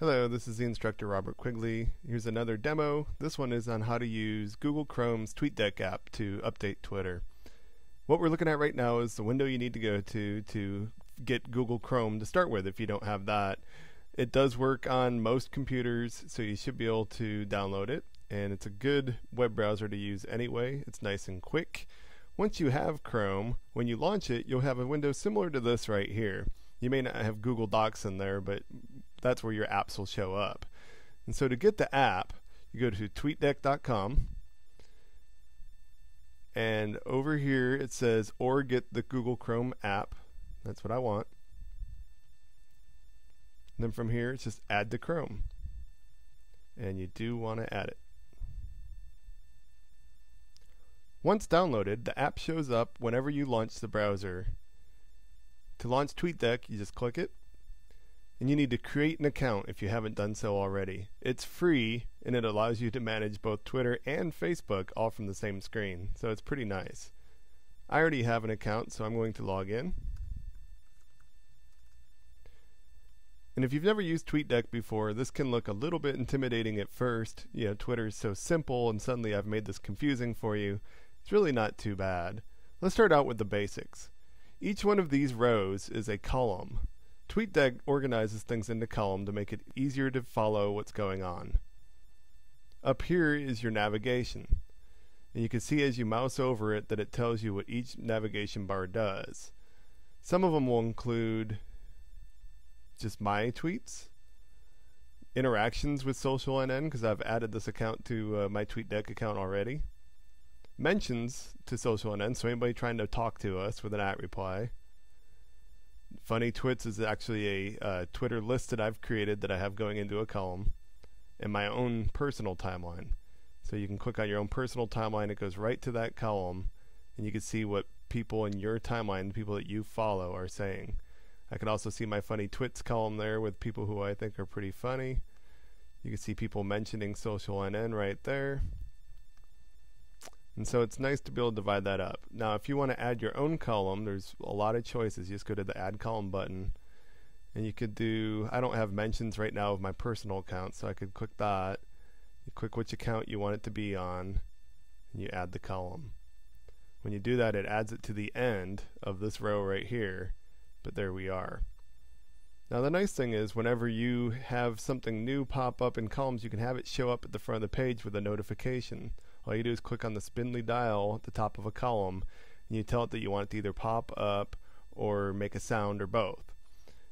Hello, this is the instructor Robert Quigley. Here's another demo. This one is on how to use Google Chrome's Tweetdeck app to update Twitter. What we're looking at right now is the window you need to go to get Google Chrome to start with if you don't have that. It does work on most computers, so you should be able to download it. And it's a good web browser to use anyway. It's nice and quick. Once you have Chrome, when you launch it, you'll have a window similar to this right here. You may not have Google Docs in there, but that's where your apps will show up. And so to get the app, you go to tweetdeck.com, and over here it says or get the Google Chrome app. That's what I want. And then from here it's just add to Chrome, and you do want to add it. Once downloaded, the app shows up whenever you launch the browser. To launch Tweetdeck, you just click it, and you need to create an account if you haven't done so already. It's free, and it allows you to manage both Twitter and Facebook all from the same screen, so it's pretty nice. I already have an account, so I'm going to log in. And if you've never used Tweetdeck before, this can look a little bit intimidating at first. You know, Twitter is so simple, and suddenly I've made this confusing for you. It's really not too bad. Let's start out with the basics. Each one of these rows is a column. Tweetdeck organizes things into columns to make it easier to follow what's going on. Up here is your navigation. And you can see as you mouse over it that it tells you what each navigation bar does. Some of them will include just my tweets, interactions with Socialnn, because I've added this account to my Tweetdeck account already, mentions to Socialnn, so anybody trying to talk to us with an @reply. Funny Twits is actually a Twitter list that I've created that I have going into a column, and my own personal timeline. So you can click on your own personal timeline, it goes right to that column, and you can see what people in your timeline, the people that you follow, are saying. I can also see my Funny Twits column there with people who I think are pretty funny. You can see people mentioning Socialnn right there. And so it's nice to be able to divide that up. Now if you want to add your own column, there's a lot of choices. You just go to the add column button, and you could do, I don't have mentions right now of my personal account, so I could click that. You click which account you want it to be on, and you add the column. When you do that, it adds it to the end of this row right here, but there we are. Now the nice thing is whenever you have something new pop up in columns, you can have it show up at the front of the page with a notification. All you do is click on the spindly dial at the top of a column, and you tell it that you want it to either pop up or make a sound or both.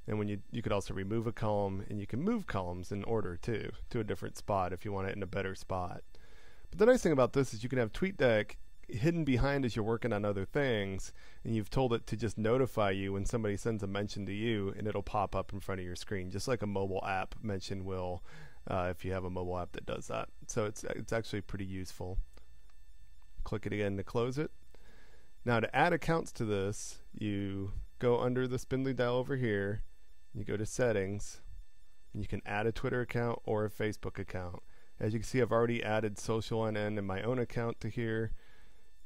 And when you could also remove a column, and you can move columns in order too, to a different spot if you want it in a better spot. But the nice thing about this is you can have Tweetdeck hidden behind as you're working on other things, and you've told it to just notify you when somebody sends a mention to you, and it'll pop up in front of your screen, just like a mobile app mention will if you have a mobile app that does that. So it's actually pretty useful. Click it again to close it. Now to add accounts to this, you go under the spindly dial over here, you go to settings, and you can add a Twitter account or a Facebook account. As you can see, I've already added Socialnn and my own account to here.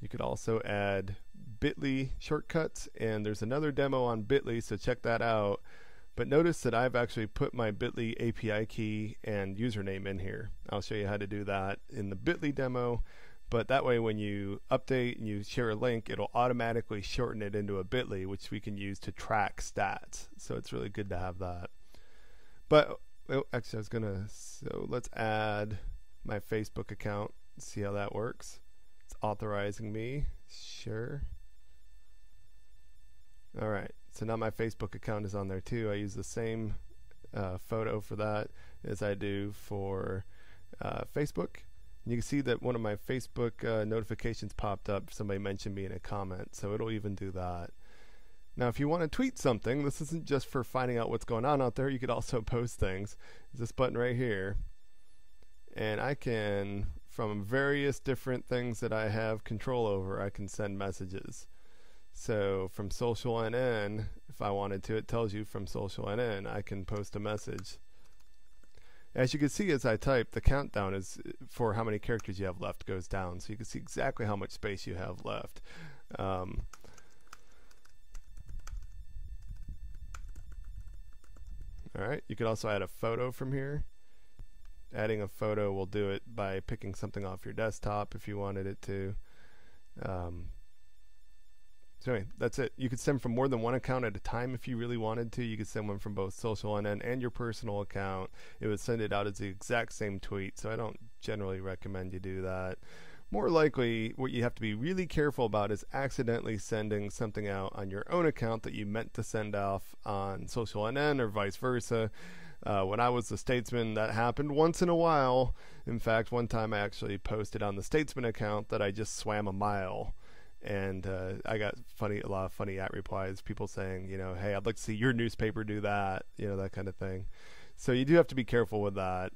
You could also add Bitly shortcuts, and there's another demo on Bitly, so check that out. But notice that I've actually put my Bitly API key and username in here. I'll show you how to do that in the Bitly demo, but that way when you update and you share a link, it'll automatically shorten it into a Bitly, which we can use to track stats. So it's really good to have that. But actually I was gonna, so let's add my Facebook account, see how that works. It's authorizing me, sure. Alright, so now my Facebook account is on there too. I use the same photo for that as I do for Facebook. And you can see that one of my Facebook notifications popped up. Somebody mentioned me in a comment, so it'll even do that. Now if you want to tweet something, this isn't just for finding out what's going on out there, you could also post things. There's this button right here, and I can, from various different things that I have control over, I can send messages. So from Socialnn, if I wanted to, it tells you from Socialnn, I can post a message. As you can see as I type, the countdown is for how many characters you have left goes down, so you can see exactly how much space you have left. All right, you can also add a photo from here. Adding a photo will do it by picking something off your desktop if you wanted it to. So anyway, that's it. You could send from more than one account at a time if you really wanted to. You could send one from both Socialnn and your personal account. It would send it out as the exact same tweet, so I don't generally recommend you do that. More likely, what you have to be really careful about is accidentally sending something out on your own account that you meant to send off on Socialnn or vice versa. When I was the Statesman, that happened once in a while. In fact, one time I actually posted on the Statesman account that I just swam a mile. And I got a lot of funny @replies, people saying, hey, I'd like to see your newspaper do that, that kind of thing. So you do have to be careful with that.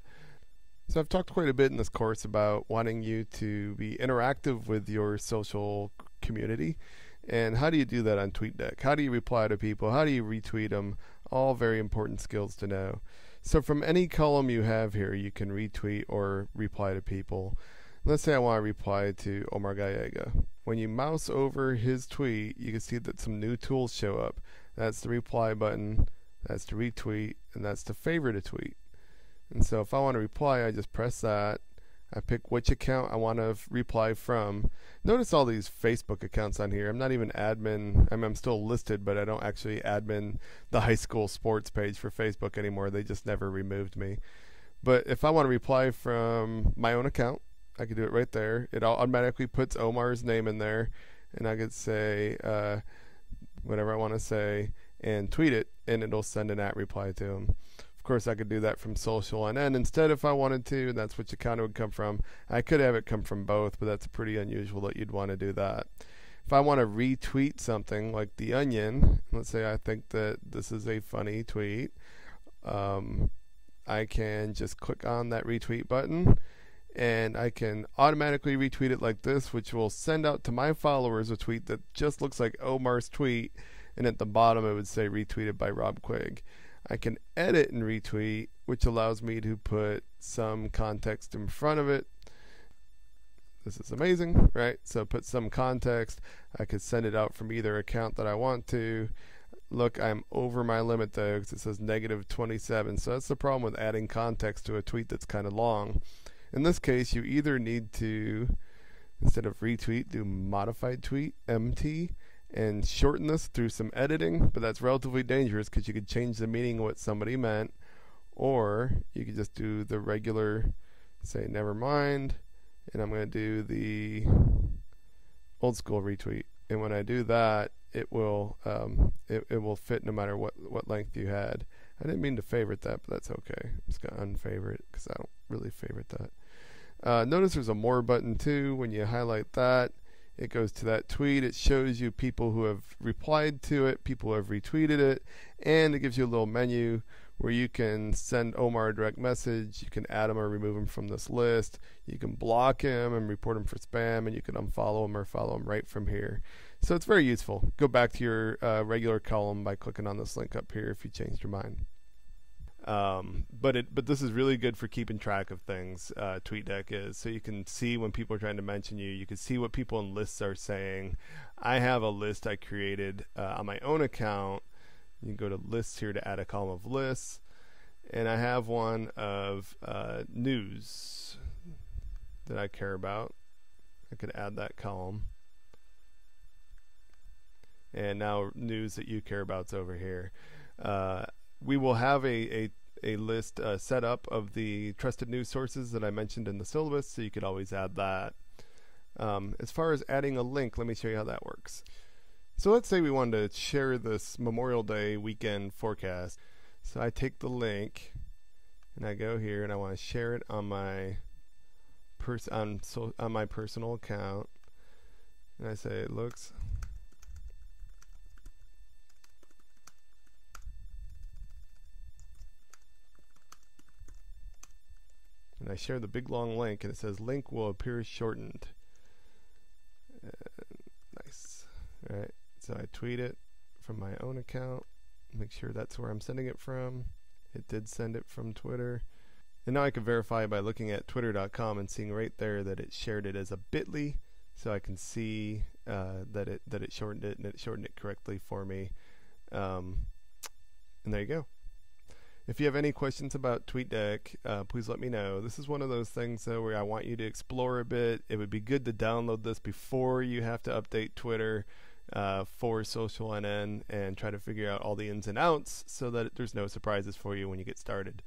So I've talked quite a bit in this course about wanting you to be interactive with your social community. And how do you do that on Tweetdeck? How do you reply to people? How do you retweet them? All very important skills to know. So from any column you have here, you can retweet or reply to people. Let's say I want to reply to Omar Gallega. When you mouse over his tweet, you can see that some new tools show up. That's the reply button, that's the retweet, and that's the favorite a tweet. And so if I want to reply, I just press that. I pick which account I want to reply from. Notice all these Facebook accounts on here. I'm not even admin. I'm still listed, but I don't actually admin the high school sports page for Facebook anymore. They just never removed me. But if I want to reply from my own account, I could do it right there. It automatically puts Omar's name in there, and I could say whatever I want to say and tweet it, and it'll send an @reply to him. Of course, I could do that from Socialnn instead if I wanted to, and that's which account it would come from. I could have it come from both, but that's pretty unusual that you'd want to do that. If I want to retweet something like The Onion, let's say I think that this is a funny tweet, I can just click on that retweet button, and I can automatically retweet it like this, which will send out to my followers a tweet that just looks like Omar's tweet, and at the bottom it would say retweeted by Rob Quigg. I can edit and retweet, which allows me to put some context in front of it. This is amazing, right? So put some context. I could send it out from either account that I want to. Look, I'm over my limit though, because it says -27. So that's the problem with adding context to a tweet that's kind of long. In this case, you either need to, instead of retweet, do modified tweet, MT, and shorten this through some editing, but that's relatively dangerous because you could change the meaning of what somebody meant, or you could just do the regular, say never mind, and I'm going to do the old school retweet. And when I do that, it will it will fit no matter what length you had. I didn't mean to favorite that, but that's okay. I'm just going to unfavorite because I don't really favorite that. Notice there's a more button too. When you highlight that, it goes to that tweet. It shows you people who have replied to it, people who have retweeted it, and it gives you a little menu where you can send Omar a direct message. You can add him or remove him from this list. You can block him and report him for spam, and you can unfollow him or follow him right from here. So it's very useful. Go back to your regular column by clicking on this link up here if you changed your mind. But this is really good for keeping track of things. Tweetdeck is, so you can see when people are trying to mention you. You can see what people in lists are saying. I have a list I created on my own account. You can go to lists here to add a column of lists, and I have one of news that I care about. I could add that column, and now news that you care about's over here. We will have a list set up of the trusted news sources that I mentioned in the syllabus, so you could always add that. As far as adding a link, let me show you how that works. So let's say we wanted to share this Memorial Day weekend forecast. So I take the link and I go here and I want to share it on my on my personal account, and I say it looks and I share the big long link, and it says link will appear shortened. Nice. All right, so I tweet it from my own account, make sure that's where I'm sending it from. It did send it from Twitter, and now I can verify by looking at twitter.com and seeing right there that it shared it as a bit.ly, so I can see that it shortened it, and it shortened it correctly for me. And there you go. If you have any questions about TweetDeck, please let me know. This is one of those things where I want you to explore a bit. It would be good to download this before you have to update Twitter for Socialnn and try to figure out all the ins and outs so that there's no surprises for you when you get started.